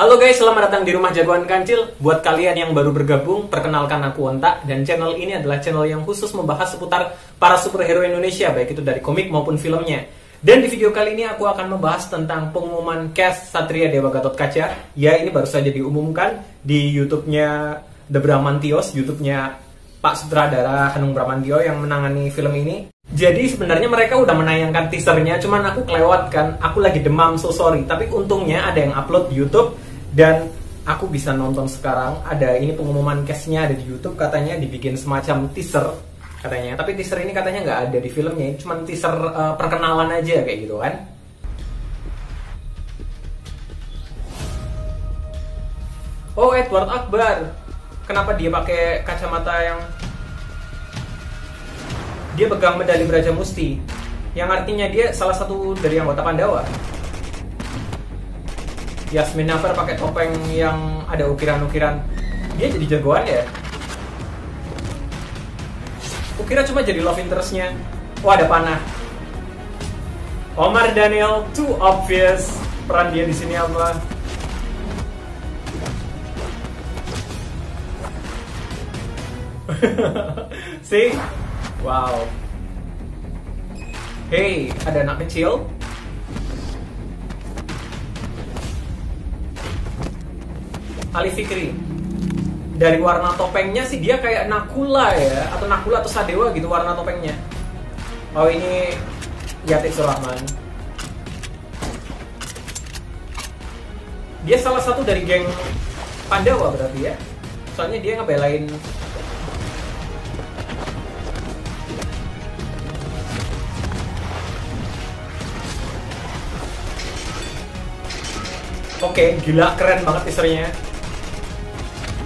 Halo guys, selamat datang di Rumah Jagoan Kancil. Buat kalian yang baru bergabung, perkenalkan aku Onta. Dan channel ini adalah channel yang khusus membahas seputar para superhero Indonesia, baik itu dari komik maupun filmnya. Dan di video kali ini aku akan membahas tentang pengumuman cast Satria Dewa Gatotkaca. Ya, ini baru saja diumumkan di YouTube-nya The Bramantios, YouTube-nya Pak Sutradara Hanung Bramantio yang menangani film ini. Jadi sebenarnya mereka udah menayangkan teasernya, cuman aku kelewatkan, aku lagi demam, so sorry. Tapi untungnya ada yang upload di YouTube dan aku bisa nonton sekarang. Ada ini pengumuman castnya ada di YouTube, katanya dibikin semacam teaser katanya. Tapi teaser ini katanya nggak ada di filmnya, cuman teaser perkenalan aja kayak gitu kan. Oh, Edward Akbar. Kenapa dia pakai kacamata yang dia pegang medali Braja Musti, yang artinya dia salah satu dari anggota Pandawa. Yasmin Naper pakai topeng yang ada ukiran-ukiran. Dia jadi jagoan ya? Kukira cuma jadi love interest-nya. Oh, ada panah. Omar Daniel, too obvious. Peran dia di sini apa? See? Wow. Hey, ada anak kecil. Ali Fikri. Dari warna topengnya sih dia kayak Nakula ya, atau Nakula atau Sadewa gitu warna topengnya. Oh, ini Yatik Surahman. Dia salah satu dari geng Pandawa berarti ya. Soalnya dia ngebelain Oke, gila, keren banget teasernya.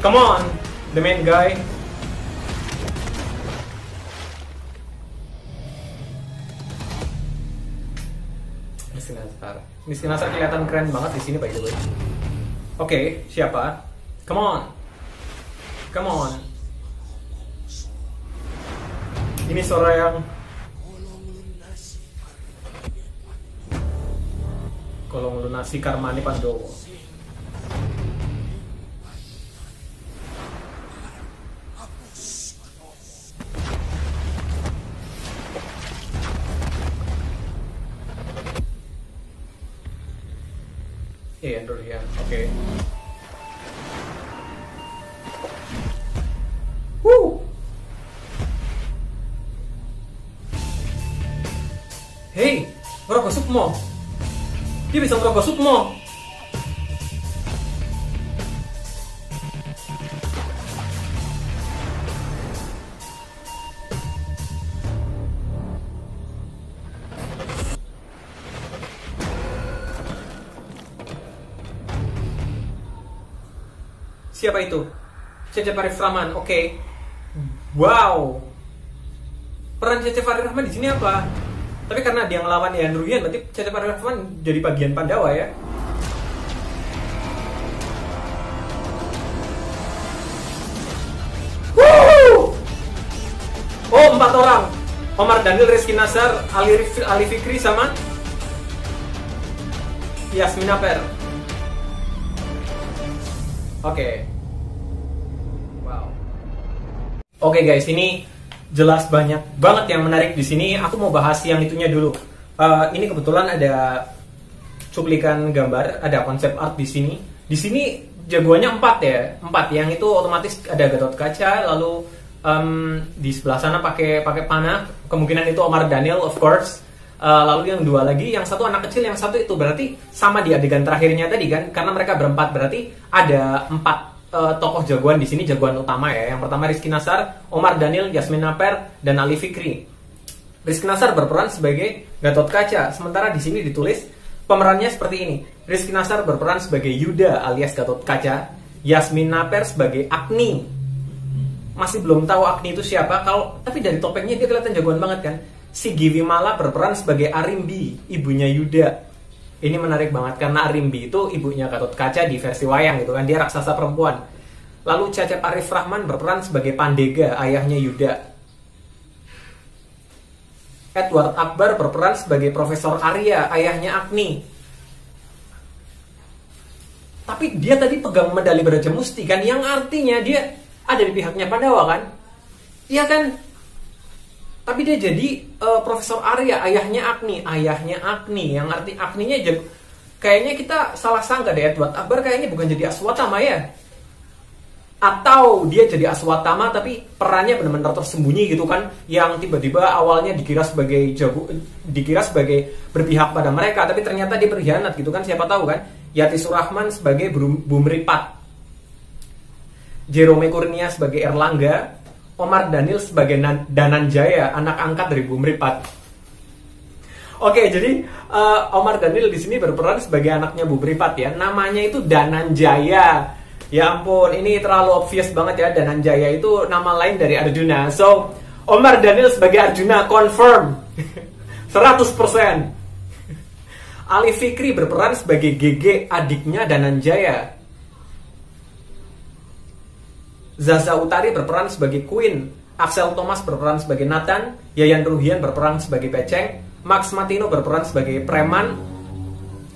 Come on, the main guy. Miskin Nasar kelihatan keren banget di sini by the way. Oke, siapa? Come on. Come on. Ini suara yang Kolong lunasi Karmani Pandowo. Andorian, oke. Woo! Hey, ngerokok Sukmo. Dia bisa ngerokok Sukmo. Siapa itu? Cecep Arif Rahman. Oke. Wow. Peran Cecep Arif Rahman di sini apa? Tapi karena dia ngelawan Yayan Ruhian, berarti Cecep Arif Rahman jadi bagian Pandawa ya. Woo! Oh, 4 orang. Omar Daniel, Rizky Nasar, Ali Fikri sama Yasmin Naper. Oke. Wow. Oke guys, ini jelas banyak banget yang menarik di sini. Aku mau bahas yang itunya dulu. Ini kebetulan ada cuplikan gambar, ada konsep art di sini. Di sini jagoannya 4 ya, 4. Yang itu otomatis ada Gatotkaca, lalu di sebelah sana pakai panah. Kemungkinan itu Omar Daniel, of course. Lalu yang 2 lagi, yang satu anak kecil, yang satu itu berarti sama di adegan terakhirnya tadi kan, karena mereka berempat berarti ada 4 tokoh jagoan di sini, jagoan utama ya. Yang pertama Rizky Nasar, Omar Daniel, Yasmin Naper, dan Ali Fikri. Rizky Nasar berperan sebagai Gatotkaca, sementara di sini ditulis pemerannya seperti ini. Rizky Nasar berperan sebagai Yuda alias Gatotkaca, Yasmin Naper sebagai Agni. Masih belum tahu Agni itu siapa, tapi dari topengnya dia kelihatan jagoan banget kan. Sigi Wimala berperan sebagai Arimbi, ibunya Yuda. Ini menarik banget karena Arimbi itu ibunya Gatotkaca di versi wayang gitu kan, dia raksasa perempuan. Lalu Cecep Arif Rahman berperan sebagai Pandega, ayahnya Yuda. Edward Akbar berperan sebagai Profesor Arya, ayahnya Agni. Tapi dia tadi pegang medali Braja Musti kan, yang artinya dia ada di pihaknya Pandawa kan? Iya kan? Tapi dia jadi Profesor Arya, ayahnya Agni, yang arti Agninya kayaknya kita salah sangka deh, Edward Akbar kayaknya bukan jadi Aswatama ya. Atau dia jadi Aswatama tapi perannya benar-benar tersembunyi gitu kan, yang tiba-tiba awalnya dikira sebagai berpihak pada mereka, tapi ternyata dia berkhianat gitu kan, siapa tahu kan. Yati Surahman sebagai Bumripat, Jerome Kurnia sebagai Erlangga, Omar Daniel sebagai Dananjaya, anak angkat dari Bumripat. Oke, jadi Omar Daniel di sini berperan sebagai anaknya Bumripat ya. Namanya itu Dananjaya. Ya ampun, ini terlalu obvious banget ya. Dananjaya itu nama lain dari Arjuna. So, Omar Daniel sebagai Arjuna confirm 100%. Ali Fikri berperan sebagai GG, adiknya Dananjaya. Zaza Utari berperan sebagai Queen, Axel Thomas berperan sebagai Nathan, Yayan Ruhian berperan sebagai Beceng, Max Matino berperan sebagai preman,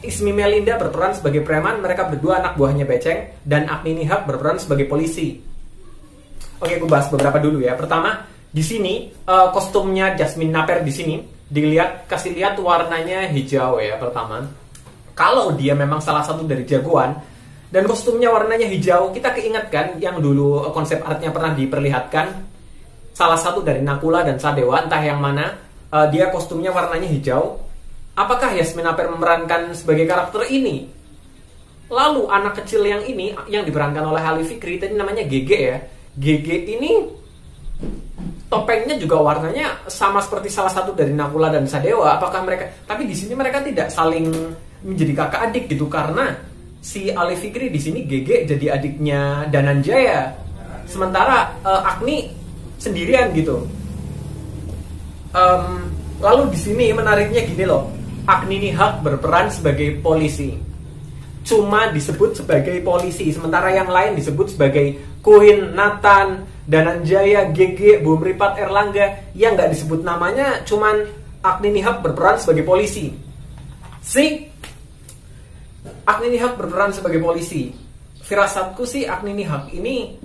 Ismi Melinda berperan sebagai preman, mereka berdua anak buahnya Beceng, dan Agni Nihak berperan sebagai polisi. Oke, aku bahas beberapa dulu ya. Pertama, di sini kostumnya Jasmine Naper di sini kasih lihat warnanya hijau ya. Pertama, kalau dia memang salah satu dari jagoan dan kostumnya warnanya hijau, kita keingatkan yang dulu konsep artnya pernah diperlihatkan salah satu dari Nakula dan Sadewa, entah yang mana, dia kostumnya warnanya hijau. Apakah Yasmin Naper memerankan sebagai karakter ini? Lalu anak kecil yang ini yang diperankan oleh Ali Fikri tadi namanya GG ya. GG ini topengnya juga warnanya sama seperti salah satu dari Nakula dan Sadewa. Apakah mereka? Tapi di sini mereka tidak saling menjadi kakak adik gitu, karena si Ali Fikri di sini GG jadi adiknya Dananjaya, sementara Agni sendirian gitu. Lalu di sini menariknya gini loh. Agni Nihak berperan sebagai polisi, cuma disebut sebagai polisi, sementara yang lain disebut sebagai Queen, Nathan, Dananjaya, GG, Bumripat, Erlangga. Yang nggak disebut namanya cuman Agni Nihak berperan sebagai polisi. Agni Nihak berperan sebagai polisi. Firasatku sih Agni Nihak ini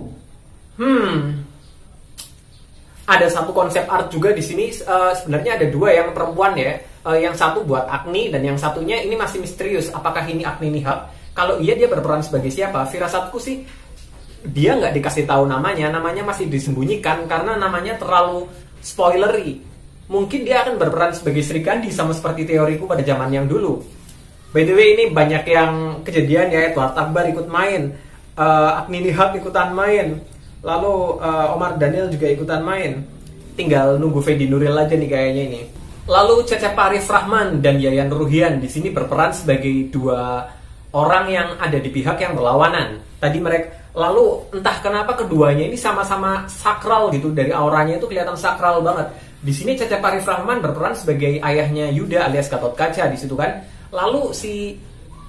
ada satu konsep art juga di sini. Sebenarnya ada dua yang perempuan ya. Yang satu buat Agni dan yang satunya ini masih misterius. Apakah ini Agni Nihak? Kalau iya, dia berperan sebagai siapa? Firasatku sih dia nggak dikasih tahu namanya. Namanya masih disembunyikan karena namanya terlalu spoilery. Mungkin dia akan berperan sebagai Sri Kandi sama seperti teoriku pada zaman yang dulu. By the way, ini banyak yang kejadian ya. Edward Akbar ikut main, Agni Nihak ikutan main, lalu Omar Daniel juga ikutan main. Tinggal nunggu Fedi Nuril aja nih kayaknya ini. Lalu Cecep Arif Rahman dan Yayan Ruhian di sini berperan sebagai dua orang yang ada di pihak yang berlawanan. Tadi mereka, lalu entah kenapa keduanya ini sama-sama sakral gitu, dari auranya itu kelihatan sakral banget. Di sini Cecep Arif Rahman berperan sebagai ayahnya Yuda alias Gatot Kaca di situ kan. Lalu si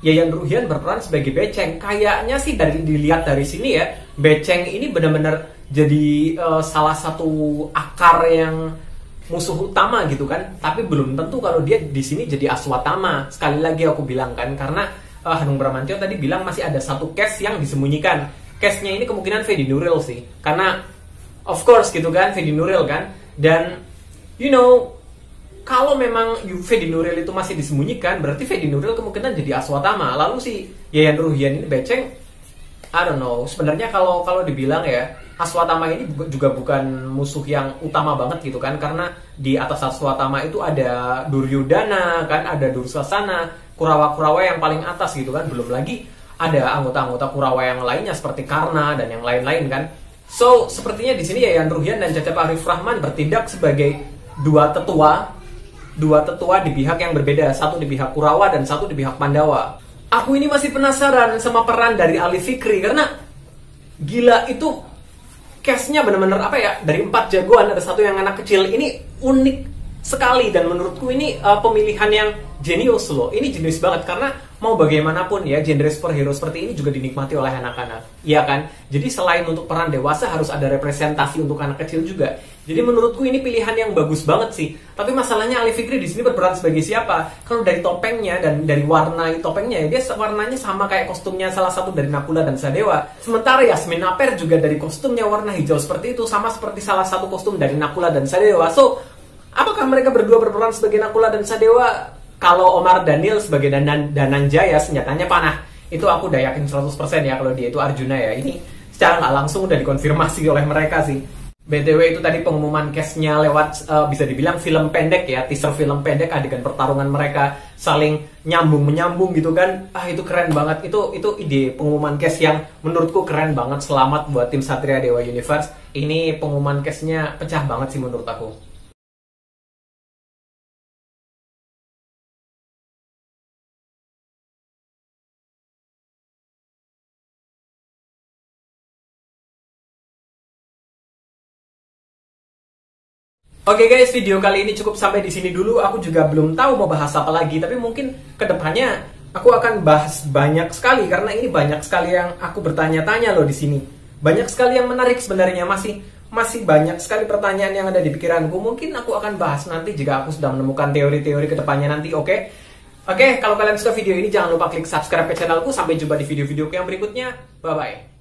Yayan Ruhian berperan sebagai Beceng. Kayaknya sih dilihat dari sini ya, Beceng ini benar-benar jadi salah satu akar yang musuh utama gitu kan. Tapi belum tentu kalau dia di sini jadi Aswatama. Sekali lagi aku bilang kan, karena Hanung Bramantyo tadi bilang masih ada satu case yang disembunyikan. Case-nya ini kemungkinan Fedi Nuril sih, karena of course gitu kan, Fedi Nuril kan. Dan you know, kalau memang Fedi Nuril itu masih disembunyikan, berarti Fedi Nuril kemungkinan jadi Aswatama. Lalu si Yayan Ruhian ini Beceng, I don't know. Sebenarnya kalau dibilang ya, Aswatama ini juga bukan musuh yang utama banget gitu kan, karena di atas Aswatama itu ada Duryudana kan, ada Dursasana, Kurawa-Kurawa yang paling atas gitu kan. Belum lagi ada anggota-anggota Kurawa yang lainnya seperti Karna dan yang lain-lain kan. So, sepertinya di sini Yayan Ruhian dan Cecep Arif Rahman bertindak sebagai dua tetua di pihak yang berbeda, satu di pihak Kurawa dan satu di pihak Pandawa. Aku ini masih penasaran sama peran dari Ali Fikri, karena gila itu case-nya bener-bener apa ya, dari 4 jagoan ada satu yang anak kecil. Ini unik sekali dan menurutku ini pemilihan yang jenius loh. Ini jenius banget karena mau bagaimanapun ya, genre superhero seperti ini juga dinikmati oleh anak-anak, iya kan? Jadi selain untuk peran dewasa harus ada representasi untuk anak kecil juga. Jadi menurutku ini pilihan yang bagus banget sih. Tapi masalahnya Ali Fikri di sini berperan sebagai siapa? Kalau dari topengnya dan dari warna topengnya, dia warnanya sama kayak kostumnya salah satu dari Nakula dan Sadewa. Sementara Yasmin Naper juga dari kostumnya warna hijau seperti itu, sama seperti salah satu kostum dari Nakula dan Sadewa. So, apakah mereka berdua berperan sebagai Nakula dan Sadewa? Kalau Omar Daniel sebagai Dananjaya senjatanya panah, itu aku udah yakin 100% ya kalau dia itu Arjuna ya. Ini secara nggak langsung udah dikonfirmasi oleh mereka sih. BTW itu tadi pengumuman cast-nya lewat bisa dibilang film pendek ya, teaser film pendek, adegan pertarungan mereka saling menyambung gitu kan. Itu keren banget. Itu ide pengumuman cast yang menurutku keren banget. Selamat buat tim Satria Dewa Universe. Ini pengumuman cast-nya pecah banget sih menurut aku. Oke guys, video kali ini cukup sampai di sini dulu. Aku juga belum tahu mau bahas apa lagi, tapi mungkin kedepannya aku akan bahas banyak sekali karena ini banyak sekali yang aku bertanya-tanya loh di sini. Banyak sekali yang menarik sebenarnya, masih banyak sekali pertanyaan yang ada di pikiranku. Mungkin aku akan bahas nanti jika aku sudah menemukan teori-teori kedepannya nanti. Oke, kalau kalian suka video ini jangan lupa klik subscribe ke channelku. Sampai jumpa di video-videoku yang berikutnya. Bye bye.